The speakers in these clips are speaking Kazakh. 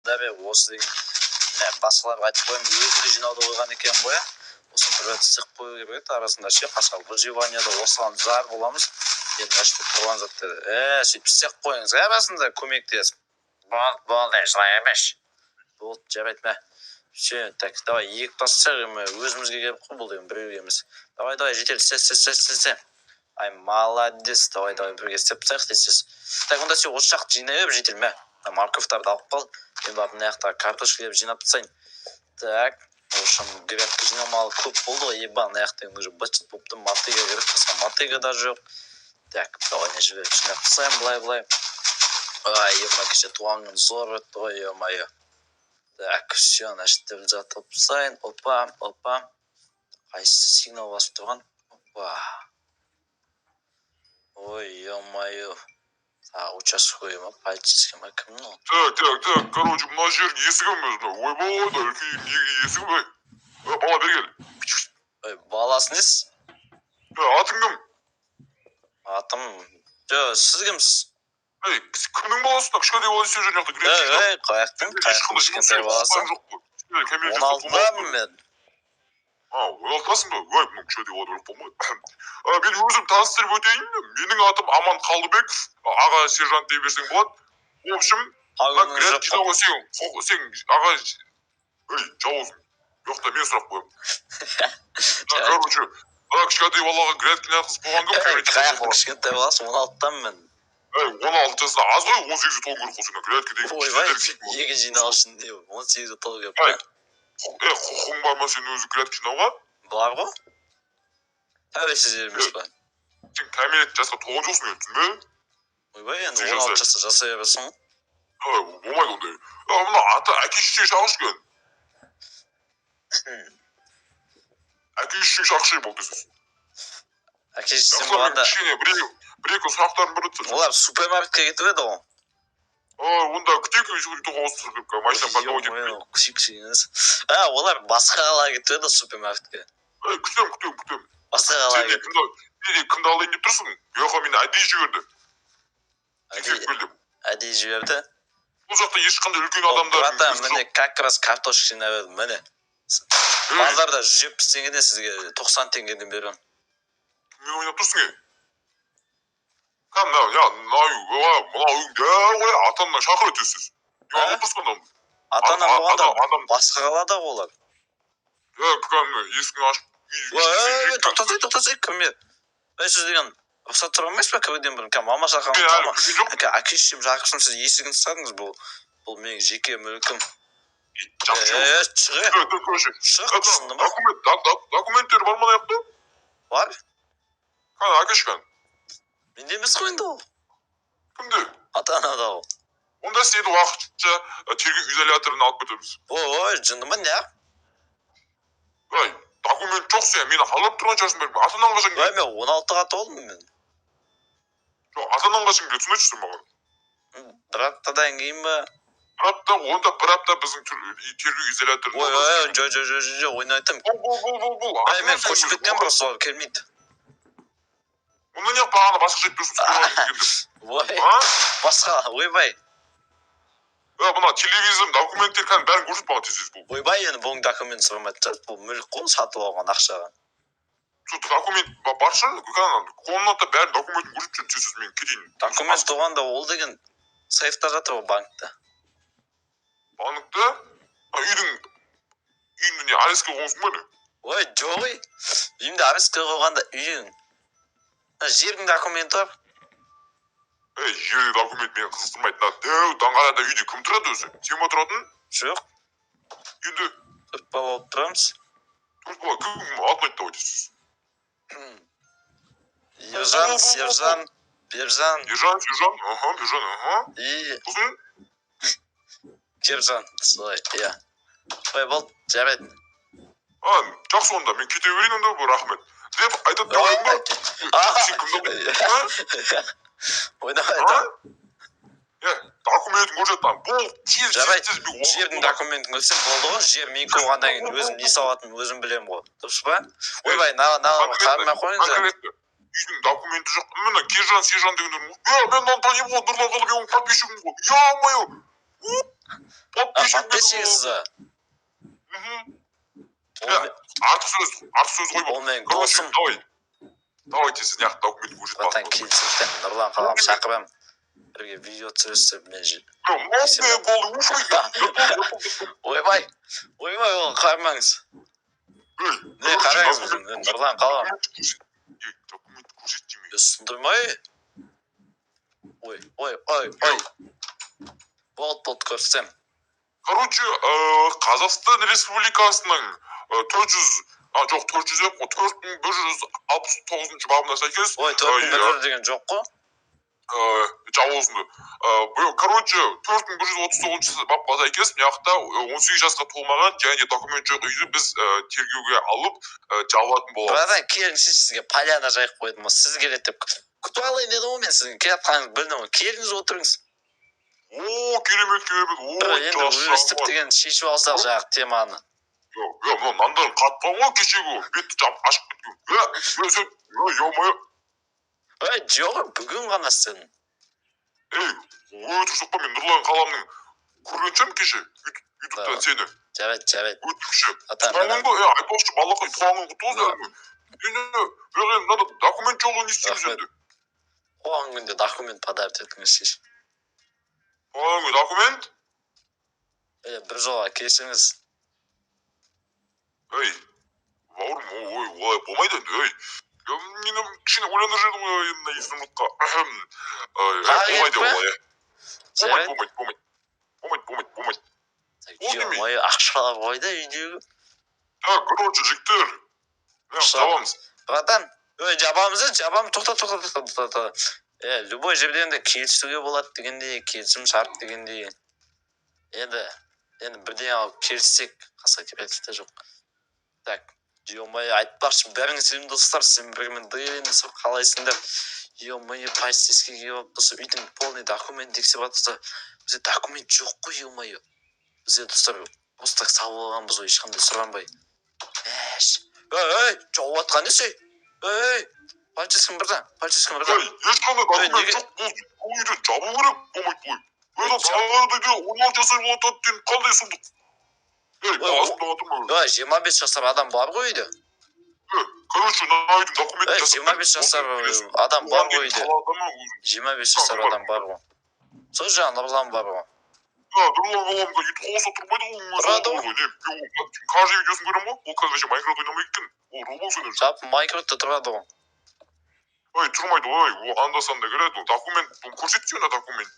осы деген басқаларға айтып қоямын, өзім де жинауды қойған екенмін ғой. Осыны бір рет істеп қою керек еді, арасында ше қасқа выживанияда осыған зар боламыз. Енді мына жерде тұрған заттар. Сөйтіп істеп қойыңыз, арасында көмектесіп. Болды, жылай емес. Болды, жарайды ма? Все, так, давай, екі тастар өзімізге келіп қой, бұл деген біреуге емес. Давай, жетел, істе. Ай, молодец, давай, бірге істеп тастайық дейсіз. Так, онда сен осы жақты жинай бер, жетел ме? Морковтарды алып қал. Мен барып мына жақтағы картошкаларды жинап тастайын. Так, в общем, грядка жинамалы көп болды ғой, ебан, мына жақтан уже быт болыпты, мотыга керек, қысқа мотыга да жоқ. Так, давай, не жіберіп жинап тастайын, былай. Ай, ема, кеше туған күн зор өтті ғой, ема-ё. Так, все, значит, жатып тастайын, опа. Қайсы сигнал басып тұрған? Опа. Ой, ё-моё. Участковый ма, полицейский ма, кім мынау? Так, короче, мына жердің есігі мына ойбай да үлкен есігі бай. Бала бер кел. Ой, баласы несі? Атың кім? Атым... сіз кімсіз? Кімнің баласына? Кішкентай бала сен жақта кіреді. Қаяқтың кішкентай баласы? 16-дамын мен. 16-дасың ба? Ой, мұның кішкентай бала өліп болмайды. Мен өзім таныстырып өтейін. Менің атым Аман Қалдыбек. Аға сержант дей берсең болады. В общем, грядка жинауға сен аға... Жауыз. Жоқта мен сұрақ қоямын. Короче, кішкентай балаға грядка жатқызып болған кім? Қаяқтың кішкентай баласы 16-дамын мен. 16 жасында аз ғой, 18-і толу керек қой. Грядка деген. Ойбай, екі жинау үшін де 18-і толу керек. Құқың бар ма сен өзі грядка жинауға? Бар ғой. Тәуелсіз емес па? Сен кәмелет жасқа толған жоқсың еді, түсін бе? Ойбай, енді 16 жаста жасай берсің. Болмайды ондай. Мына аты әке-шешең шақырышқан. Әке-шешең шақырышқан болды десіз. Әке-шешең болғанда... Бір-екі сұрақтарын бір өтсін. Олар супермаркетке кетіп еді ғой. Онда күтек үйдіға ауыстырып керек, машина подбау кетпейді. Күшік. Олар басқа қалаға кетіп еді супермаркетке. Күтем. Басқа қалаға кетіп. Сен кімді алайын деп тұрсың? Yo'qa, мені әдейі жіберді. Әдейі жіберді? Бұл жақта ешқандай үлкен адамдар... Брата, міне, как раз картошка жинап едім, міне. Базарда 170 теңгеден сізге 90 теңгеден беремін. Мен ойнап тұрсың, атамнан шақыр өтесіз. Атамнан болғанда басқа қалада олар. Есігін ашып... Тоқтасай, кірме. Сіз деген рұқсат тұра алмайсыз ба кіруден бұрын? Мама шақырған. Әке-шешем шақырсын, сіз есігін тастадыңыз, бұл менің жеке мүлкім. Шық, түсінді ма? Документтері бар ма аяқты? Бар. Әке-шешен? Менде емес қой енді ол. Кімде? Ата-анада ол. Онда сені уақытша тергеу изоляторына алып кетеміз. Ой, жынды ма не? Документ жоқ сен, мені алып тұрған жасын беріп, ата-анан қашан келді? Мен 16-ға толдым мен. Жоқ, ата-анан қашан келді, түсінетшісің маған? Бір аптадан кейін ба? Онда бір апта біздің тергеу изоляторына... Жо, ойнайтым. Бұл. Мен көшіп кеткен бұрыс олар келмейді. Онда не бағана басқа жайып берсің? Басқа, ойбай. Бұна телевизор, документтер кән бәрін көрсет маған тезіз бұл. Ойбай, енді бұның документ сұрмайды жат, бұл мүлік қой сатып алған ақшаға. Документ баршы, комната бәрін документін көрсет жүрін тезіз, мен кетейін. Документ тұрғанда ол деген сейфта жатыр ол банкта. Банкта? Үйіңді не арестке қоңсың ба не? Ой, жоқ ой. Үйімді арестке қойғанда үйің. Жердің документі бар. Жердің документ мені қызықтырмайды. Даңғарада үйде кім тұрады өзі? Сен ба тұратын? Жоқ. Енді? 4 бала болып тұрамыз. 4 бала, кім атын айтты ғой дейсіз? Ержан. Ержан. И... Ұзын? Кержан, солай, иә. Ой, болды, жарайды. Жақсы онда, мен кете берейін онда, бұл рахмет. Деп айтады дауым ба? Сен кімді ғой? Ойнамай там. Документін көрсеттім. Бұл тез. Жарайды, жердің документін көрсем болды ғой. Жер мен қойғандан кейін өзім не салатын өзім білем ғой. Дұрыс па? Ойбай, қармай қойыңыз. Үйдің документі жоқ. Мені Кержан, Сержан дегендер. Мен оны танимын ғой, Нұрлан Қалыбек, оның подписчигім ғой. Ё-моё. Подписчигісіз. Артық сөз қойма. Ол менің досым. Давайте сіз неғып документ көрсетіп Братан келісіліктен Нұрлан қалам шақырам. Бірге видео түсірісіп мен ойбай ол қармаңыз. Не қараңыз біздің Нұрлан қалам. Документ көрсет демей. Түсіндірмай. Ой. Болды көрсем. Короче, Қазақстан Республикасының 4169 бабына сәйкес. Ой, 4100 деген жоқ қой. Жауызынды. Короче, 4139 бапқа сәйкес, мияқта 18 жасқа толмаған және документ жоқ үйді біз тергеуге алып жабылатын боламыз. Братан, келіңіз сізге поляна жайып қойдым. Сіз келеді деп күтіп алайын дедім ғой мен сіздің келатқаныңызды білдім ғой. Келіңіз отырыңыз. Керемет. Енді өстіп деген шешіп алсақ жағы теманы. Мына нандарын қатпа ғой кешегі. Бетті ашып кеткен. Жоқ, бүгін ғана сен. Тұрсық па, мен Нұрлан қаламның көрген шығармын кеше. Ютубтан сені. Жабет. Өтіпші. Айтпақшы, балақай туғанын құтты болсын. Мынада документ жоғы не істейміз енді? Туған күнде документ подарить етіңіз шеш. Туған күнде документ? Бір жоға кешіңіз. Бауырым, олай болмайды енді. Мені кішкене ойланыр жедім енді есімдікқа. Болмайды олай. Болмайды. Ой, ақшалар қойды үйдегі. Короче, жігіттер. Жабамыз. Братан, жабамыз. Тоқта. Любой жерден де келісуге болады дегендей, келісім шарт дегендей. Енді бірден алып келіссек, қаса керекті жоқ. Так, ё-моё, айтпақшы, бәріңіз сенім достар, сен бірімен дайындасып қалайсыңдар. Ё-моё, полицейский келіп тұрса, үйдің полный документ тексеріп жатса, бізде документ жоқ қой, ё-моё. Бізде достар, осы так сау болғанбыз ғой, ешқандай сұранбай. Жауып атқан не сей? Полицейский бірден. Ешқандай документ жоқ, бұл үйді жабу керек, болмайды бой. Сағады де 16 жасар болады дейін қалдай сұмдық. 25 жасар адам бар ғой үйде. Короче, үйдің документін 25 жасар адам бар ғой үйде. 25 жасар адам бар ғой. Сол жаңа Нұрлан бар ғой. Нұрлан қаламға ет қолса тұрмайды ғой. Тұрады ғой. Каждый видеосын көрем ғой. Ол қазір Майнкрафт ойнамай кеткен. Ол Roblox ойнап жүр. Жалпы Майнкрафтта тұрады ғой. Тұрмайды ғой. Анда-санда кіреді. Документ көрсеткен документ.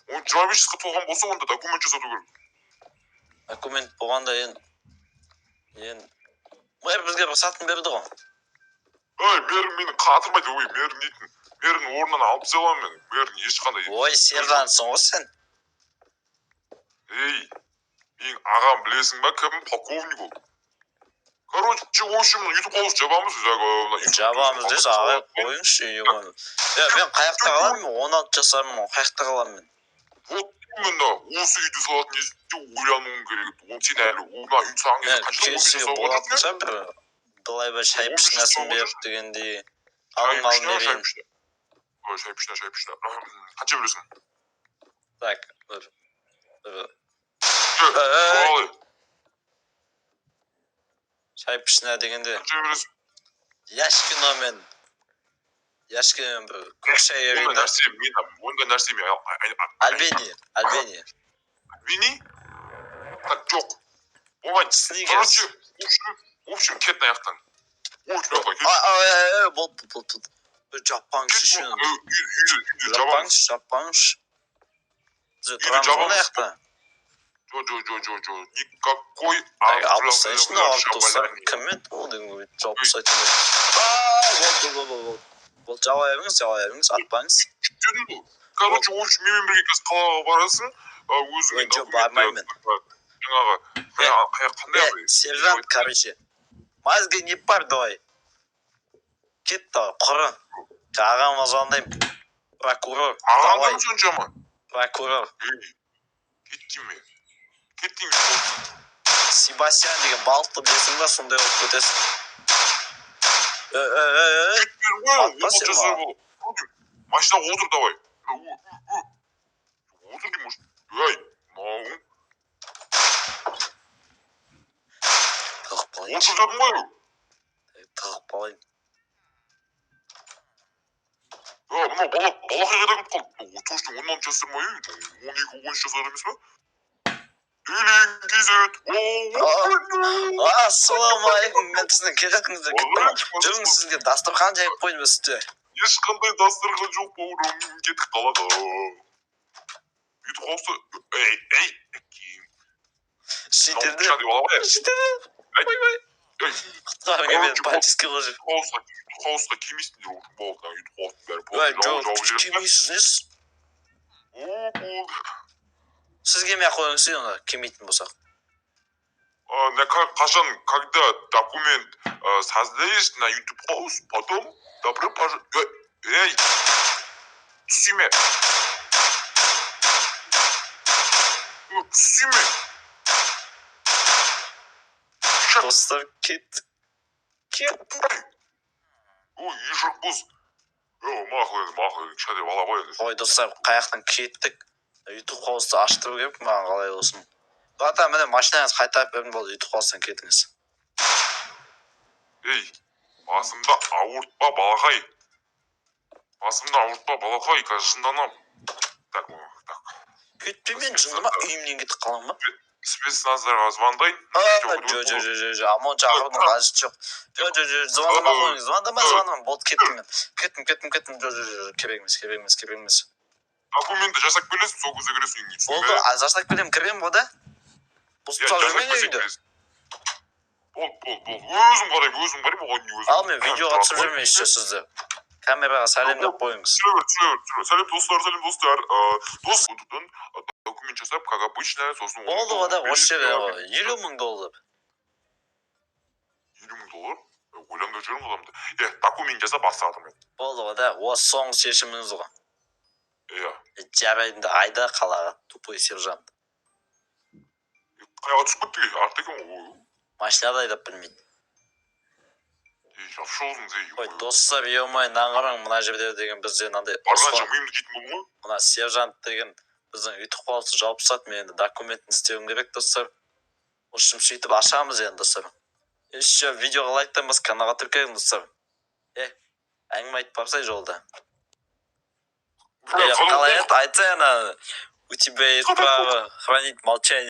25 жасқа толған болса, онда документ жасату керек. Документ болғанда мэр бізге рұқсатын берді ғой. Мэрің мені қатырмайды. Мэрің дейтін. Мэрің орнынан алып саламын мен. Мэрің ешқандай. Сержантсың ғой сен. Менің ағам білесің ба, кім полковник ол. Короче, в общем, ютуб қауыз жабамыз. Жабамыз дес, ағай қойыңызшы. Мен қаяқта қаламын, 16 жасармын, қаяқта қаламын мен. Вот именно осы үйді салатын кезде ойлануың керек. Сен әлі ona үй саған кезде қанша келісіге болатынша бір былай бір шай пішінәсін беріп дегендей алың берейін. Шай пішіна. Қанша бересің? Так, шай пішіна дегенде қанша бересің? яшкимен бір көк шай ерейін. Онда нәрсе мен Альбения. Альбини? Так, жоқ. Болмайды. Короче, в общем, кет аяқтан. Болды. Жаппаңызшы шын. Жаппаңызшы. Тұрамыз оны аяқта. Никакой алып сайшын алып достар. Коммент болды. Жалпы сайтында. Бұл жауа еріңіз, атпаңыз. Короче, в общем, менімен бірге қазір қалаға барасың. Өзіңе бармаймын. Жаңағы, қандай сержант, короче. Мазға не бар, давай. Кетті, құры. Ағама звондаймын. Прокурор. Ағамдан соншама? Прокурор. Кеттің. Себастьян деген балықты білесің ба, сондай олып көтесің. Машина отыр, давай. Отыр деймін, может. қылайыншы. Отырып жатырмын ғой. Тығып алайын. Мынау балақай қайда кетіп қалды? Тоштың 10 жасар ма? 12-13 жасар емес па? Елен кезет. Ассалаумағалейкум, мен сіздің кезетіңізді күттім. Жүріңіз, сізге дастархан жайып қойдым үстіне. Ешқандай дастархан жоқ бауырым, кетіп қалады. Үйтіп қалса, ей, Шетелде. Шетелде. Құтқарыңа мені пальчиски қылжып. Қауысқа кемейсіңдер осы болғанда үйтіп қалсын бәрі. Кемейсіз. Сіз кемей қойыңыз енді кемейтін болсақ. Қашан, когда документ создаешь на YouTube house, потом добро пожаловать. Эй, түсіме. Түсіме. Достар, кет. Ой, ешек бұз. Мақыл, кішкене бала ғой енді. Ой, достар, қаяқтан кеттік. YouTube қауысты аштыру керек, маған қалай болсын. Ата, міне машинаңыз қайтарып бердім болды, YouTube қауыстан кетіңіз. Ей, басымда ауыртпа балақай, қазір жынданам. Так. Күйтпемен жындыма үйімнен кетіп қалам ба? Спецназдарға звондайын. Амон жағырдың қажет жоқ. Звондама қойыңыз, звондама, болды кеттім мен. Кеттім, керегіміз. Документті жасап келесің, сол көзе кересің үйіңе. Болды, жасап келем, кірем бұда. Бұзып тал жүрмейін үйді. Болды. Өзім қарайым, оған не өзім. Ал мен видеоға түсіп жүрмей ішсе сізді. Камераға сәлем деп қойыңыз. Сәлем достар. Дос, документ жасап, как обычно, сосын... Болды ода, осы жерде $50,000. $50,000? Ойланды жүрім адамды. Документ жасап бастадым мен. Болды ода, осы соңғы шешіміңіз ғой. Иә. Жарайды айда қалаға, тупой сержант. Қаяға түсіп кетті ке, артты екен ғой. Машинада айдап білмейді. Жапшы олдың зей. Ой, достар, еумай, наңғырың мұна жерде деген бізде мынандай... Барғанша миымды жейтін болдың ғой? Мұна сержант деген біздің үйтіп қалысы жауып сат, мен енді документін істеуім керек, достар. Ұшым сөйтіп ашамыз енді, достар. Еще видеоға лайктаймыз, каналға тіркеліңіз, достар. Әңгіме айтып барсай жолда. Қалай айтса, у тебя есть право хранить молчание.